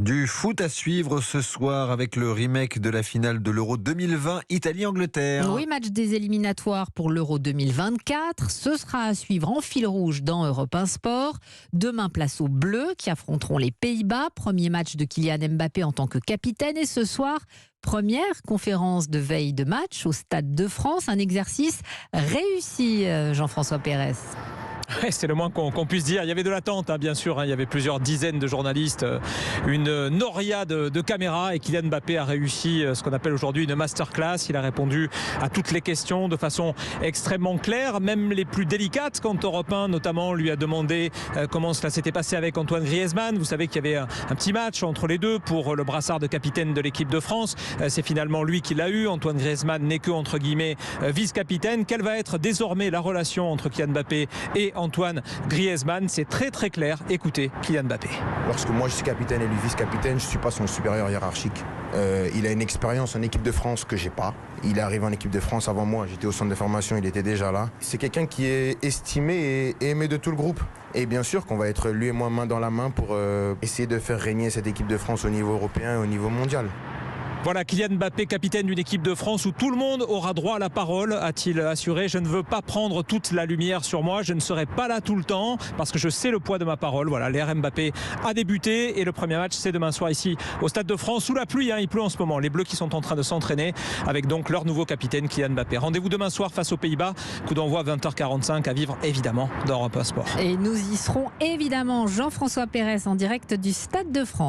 Du foot à suivre ce soir avec le remake de la finale de l'Euro 2020 Italie-Angleterre. Oui, match des éliminatoires pour l'Euro 2024. Ce sera à suivre en fil rouge dans Europe 1 Sport. Demain, place aux Bleus qui affronteront les Pays-Bas. Premier match de Kylian Mbappé en tant que capitaine. Et ce soir, première conférence de veille de match au Stade de France. Un exercice réussi, Jean-François Pérez. Ouais, c'est le moins qu'on puisse dire. Il y avait de l'attente, bien sûr. Il y avait plusieurs dizaines de journalistes, une noria de caméras. Et Kylian Mbappé a réussi ce qu'on appelle aujourd'hui une masterclass. Il a répondu à toutes les questions de façon extrêmement claire, même les plus délicates. Quand Europe 1, notamment, lui a demandé comment cela s'était passé avec Antoine Griezmann. Vous savez qu'il y avait un petit match entre les deux pour le brassard de capitaine de l'équipe de France. C'est finalement lui qui l'a eu. Antoine Griezmann n'est que, entre guillemets, vice-capitaine. Quelle va être désormais la relation entre Kylian Mbappé et Antoine Griezmann? C'est très très clair. Écoutez Kylian Mbappé. Lorsque moi je suis capitaine et lui vice-capitaine, je ne suis pas son supérieur hiérarchique. Il a une expérience en équipe de France que j'ai pas. Il est arrivé en équipe de France avant moi. J'étais au centre de formation, il était déjà là. C'est quelqu'un qui est estimé et aimé de tout le groupe. Et bien sûr qu'on va être lui et moi main dans la main pour essayer de faire régner cette équipe de France au niveau européen et au niveau mondial. Voilà Kylian Mbappé, capitaine d'une équipe de France où tout le monde aura droit à la parole, a-t-il assuré. Je ne veux pas prendre toute la lumière sur moi, je ne serai pas là tout le temps parce que je sais le poids de ma parole. Voilà, l'ère Mbappé a débuté et le premier match c'est demain soir ici au Stade de France sous la pluie, il pleut en ce moment. Les Bleus qui sont en train de s'entraîner avec donc leur nouveau capitaine Kylian Mbappé. Rendez-vous demain soir face aux Pays-Bas, coup d'envoi 20h45 à vivre évidemment dans Europe 1 Sport. Et nous y serons évidemment, Jean-François Pérez en direct du Stade de France.